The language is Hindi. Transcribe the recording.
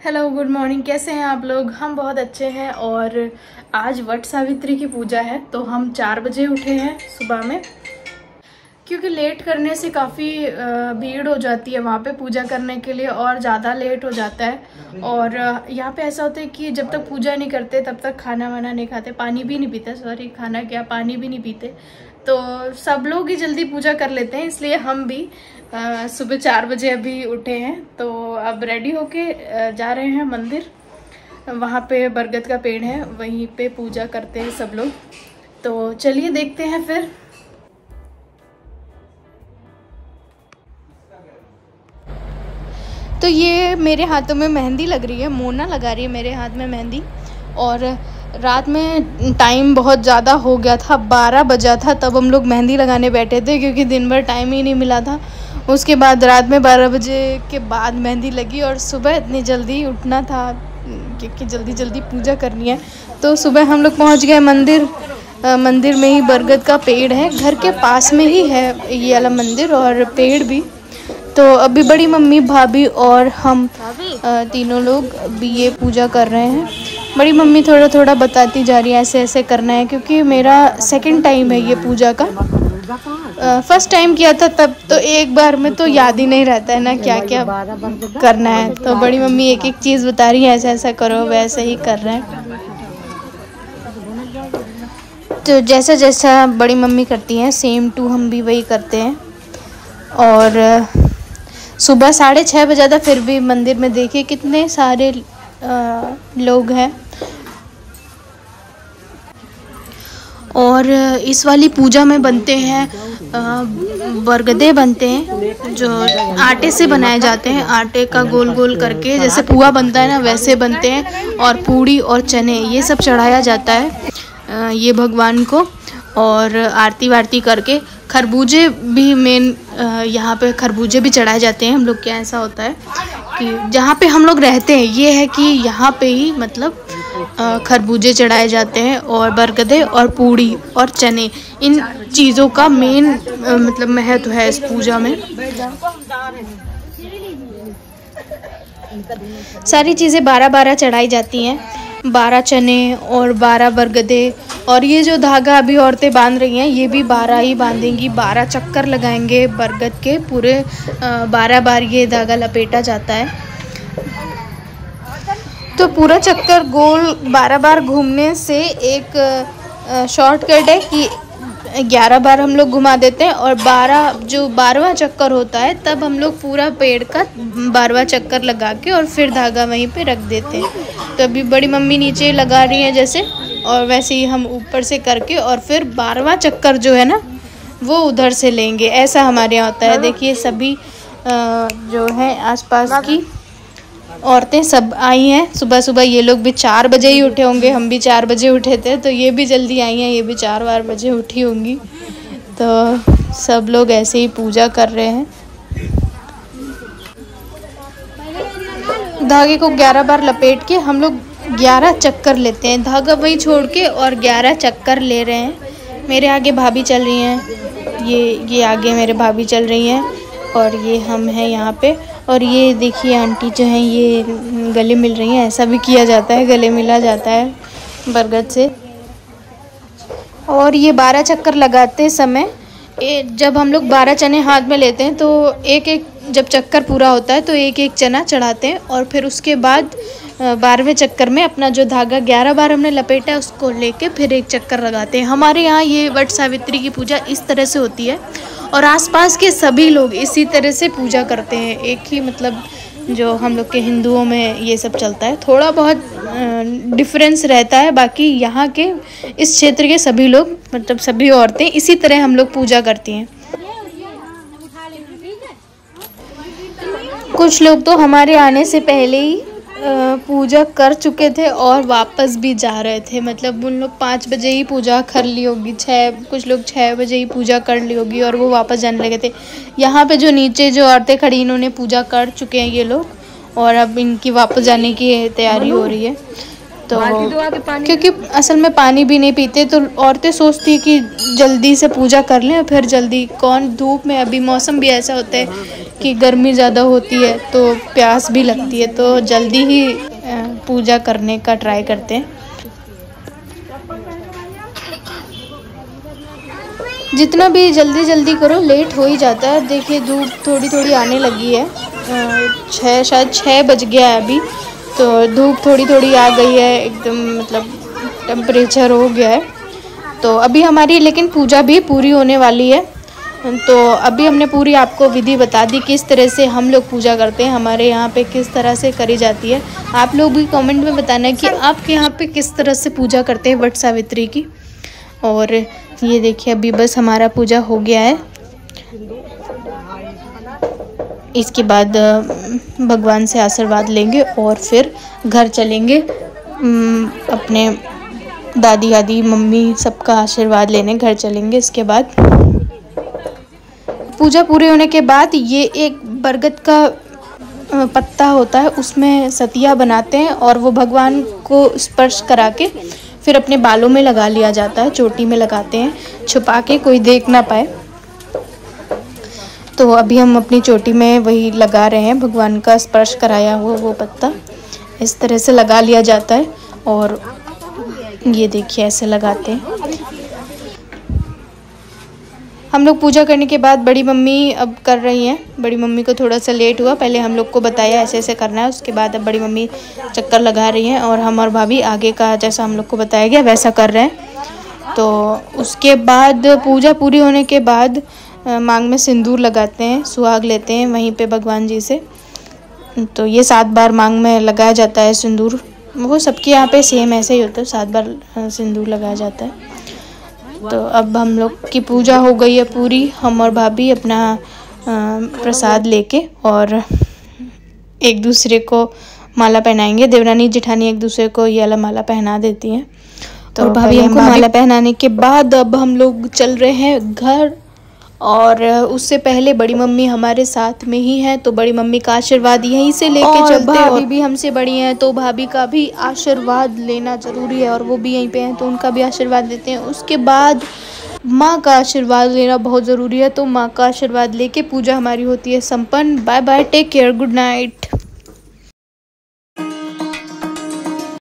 Hello, good morning. कैसे हैं आप लोग? हम बहुत अच्छे हैं। और आज वट सावित्री की पूजा है तो हम 4 बजे उठे हैं सुबह में, क्योंकि लेट करने से काफ़ी भीड़ हो जाती है वहाँ पे पूजा करने के लिए और ज़्यादा लेट हो जाता है। और यहाँ पे ऐसा होता है कि जब तक पूजा नहीं करते तब तक खाना वाना नहीं खाते, पानी भी नहीं पीते, सॉरी खाना क्या पानी भी नहीं पीते। तो सब लोग ही जल्दी पूजा कर लेते हैं, इसलिए हम भी सुबह 4 बजे अभी उठे हैं। तो अब रेडी होके जा रहे हैं मंदिर। वहाँ पे बरगद का पेड़ है, वहीं पे पूजा करते हैं सब लोग। तो चलिए देखते हैं फिर। तो ये मेरे हाथों में मेहंदी लग रही है, मोना लगा रही है मेरे हाथ में मेहंदी। और रात में टाइम बहुत ज़्यादा हो गया था, 12 बजा था तब हम लोग मेहंदी लगाने बैठे थे, क्योंकि दिन भर टाइम ही नहीं मिला था। उसके बाद रात में 12 बजे के बाद मेहंदी लगी और सुबह इतनी जल्दी उठना था क्योंकि जल्दी जल्दी पूजा करनी है। तो सुबह हम लोग पहुँच गए मंदिर। मंदिर में ही बरगद का पेड़ है, घर के पास में ही है ये वाला मंदिर और पेड़ भी। तो अभी बड़ी मम्मी, भाभी और हम तीनों लोग भी ये पूजा कर रहे हैं। बड़ी मम्मी थोड़ा थोड़ा बताती जा रही है ऐसे ऐसे करना है, क्योंकि मेरा सेकंड टाइम है ये पूजा का। फर्स्ट टाइम किया था तब तो एक बार में तो याद ही नहीं रहता है ना क्या क्या करना है। तो बड़ी मम्मी एक एक चीज़ बता रही है, ऐसा ऐसा करो, वैसे ही कर रहे हैं। तो जैसा जैसा बड़ी मम्मी करती हैं सेम टू हम भी वही करते हैं। और सुबह 6:30 बजा था, फिर भी मंदिर में देखिए कितने सारे लोग हैं। और इस वाली पूजा में बनते हैं बरगदे बनते हैं जो आटे से बनाए जाते हैं। आटे का गोल गोल करके जैसे पुआ बनता है ना, वैसे बनते हैं। और पूड़ी और चने ये सब चढ़ाया जाता है ये भगवान को। और आरती वारती करके खरबूजे भी मेन, यहाँ पे खरबूजे भी चढ़ाए जाते हैं। हम लोग क्या ऐसा होता है कि जहाँ पे हम लोग रहते हैं ये है कि यहाँ पे ही मतलब खरबूजे चढ़ाए जाते हैं और बरगदे और पूड़ी और चने, इन चीज़ों का मेन मतलब महत्व है इस पूजा में। सारी चीज़ें 12-12 चढ़ाई जाती हैं, 12 चने और 12 बरगदे। और ये जो धागा अभी औरतें बांध रही हैं ये भी 12 ही बांधेंगी, 12 चक्कर लगाएंगे बरगद के पूरे। 12 बार ये धागा लपेटा जाता है। तो पूरा चक्कर गोल 12 बार घूमने से एक शॉर्टकट है कि 11 बार हम लोग घुमा देते हैं। और 12वां चक्कर होता है तब हम लोग पूरा पेड़ का 12वां चक्कर लगा के और फिर धागा वहीं पे रख देते हैं। तो अभी बड़ी मम्मी नीचे लगा रही हैं जैसे, और वैसे ही हम ऊपर से करके और फिर 12वां चक्कर जो है ना वो उधर से लेंगे। ऐसा हमारे यहाँ होता है। देखिए सभी जो है आसपास की औरतें सब आई हैं सुबह सुबह। ये लोग भी 4 बजे ही उठे होंगे, हम भी 4 बजे उठे थे, तो ये भी जल्दी आई हैं, ये भी 4 बजे उठी होंगी। तो सब लोग ऐसे ही पूजा कर रहे हैं। धागे को 11 बार लपेट के हम लोग 11 चक्कर लेते हैं, धागा वही छोड़ के और 11 चक्कर ले रहे हैं। मेरे आगे भाभी चल रही हैं, ये आगे मेरे भाभी चल रही हैं और ये हम हैं यहाँ पे। और ये देखिए आंटी जो हैं ये गले मिल रही हैं, ऐसा भी किया जाता है, गले मिला जाता है बरगद से। और ये 12 चक्कर लगाते समय जब हम लोग 12 चने हाथ में लेते हैं तो एक एक जब चक्कर पूरा होता है तो एक एक चना चढ़ाते हैं। और फिर उसके बाद 12वें चक्कर में अपना जो धागा 11 बार हमने लपेटा है उसको लेके फिर एक चक्कर लगाते हैं। हमारे यहाँ ये वट सावित्री की पूजा इस तरह से होती है और आसपास के सभी लोग इसी तरह से पूजा करते हैं। एक ही मतलब जो हम लोग के हिंदुओं में ये सब चलता है, थोड़ा बहुत डिफरेंस रहता है। बाकी यहाँ के इस क्षेत्र के सभी लोग मतलब सभी औरतें इसी तरह हम लोग पूजा करती हैं। कुछ लोग तो हमारे आने से पहले ही पूजा कर चुके थे और वापस भी जा रहे थे। मतलब उन लोग 5 बजे ही पूजा कर ली होगी, कुछ लोग 6 बजे ही पूजा कर ली होगी और वो वापस जाने लगे थे। यहाँ पे जो नीचे जो औरतें खड़ी इन्होंने पूजा कर चुके हैं ये लोग, और अब इनकी वापस जाने की तैयारी हो रही है। तो क्योंकि असल में पानी भी नहीं पीते, तो औरतें सोचती है कि जल्दी से पूजा कर लें, फिर जल्दी कौन धूप में, अभी मौसम भी ऐसा होता है कि गर्मी ज़्यादा होती है तो प्यास भी लगती है, तो जल्दी ही पूजा करने का ट्राई करते हैं। जितना भी जल्दी जल्दी करो लेट हो ही जाता है। देखिए धूप थोड़ी थोड़ी आने लगी है, शायद 6 बज गया है अभी, तो धूप थोड़ी थोड़ी आ गई है, एकदम मतलब टेम्परेचर हो गया है। तो अभी हमारी लेकिन पूजा भी पूरी होने वाली है। तो अभी हमने पूरी आपको विधि बता दी किस तरह से हम लोग पूजा करते हैं, हमारे यहाँ पे किस तरह से करी जाती है। आप लोग भी कमेंट में बताना कि आपके यहाँ पे किस तरह से पूजा करते हैं वट सावित्री की। और ये देखिए अभी बस हमारा पूजा हो गया है। इसके बाद भगवान से आशीर्वाद लेंगे और फिर घर चलेंगे अपने दादी दादी मम्मी सबका आशीर्वाद लेने घर चलेंगे। इसके बाद पूजा पूरी होने के बाद ये एक बरगद का पत्ता होता है, उसमें सतिया बनाते हैं और वो भगवान को स्पर्श करा के फिर अपने बालों में लगा लिया जाता है, चोटी में लगाते हैं छुपा के, कोई देख ना पाए। तो अभी हम अपनी चोटी में वही लगा रहे हैं, भगवान का स्पर्श कराया हुआ वो पत्ता इस तरह से लगा लिया जाता है। और ये देखिए ऐसे लगाते हैं हम लोग। पूजा करने के बाद बड़ी मम्मी अब कर रही हैं। बड़ी मम्मी को थोड़ा सा लेट हुआ, पहले हम लोग को बताया ऐसे ऐसे करना है, उसके बाद अब बड़ी मम्मी चक्कर लगा रही हैं और हम और भाभी आगे का जैसा हम लोग को बताया गया वैसा कर रहे हैं। तो उसके बाद पूजा पूरी होने के बाद मांग में सिंदूर लगाते हैं, सुहाग लेते हैं वहीं पे भगवान जी से। तो ये 7 बार मांग में लगाया जाता है सिंदूर, वो सबके यहाँ पे सेम ऐसे ही होता है, 7 बार सिंदूर लगाया जाता है। तो अब हम लोग की पूजा हो गई है पूरी। हम और भाभी अपना प्रसाद लेके और एक दूसरे को माला पहनाएंगे। देवरानी जेठानी एक दूसरे को ये वाला माला पहना देती हैं। तो और भाभी हमको माला पहनाने के बाद अब हम लोग चल रहे हैं घर। और उससे पहले बड़ी मम्मी हमारे साथ में ही है, तो बड़ी मम्मी का आशीर्वाद यहीं से लेके चलते हैं। भाभी भी हमसे बड़ी हैं तो भाभी का भी आशीर्वाद लेना ज़रूरी है, और वो भी यहीं पे हैं तो उनका भी आशीर्वाद देते हैं। उसके बाद माँ का आशीर्वाद लेना बहुत ज़रूरी है, तो माँ का आशीर्वाद लेके पूजा हमारी होती है संपन्न। Bye bye, take care, good night.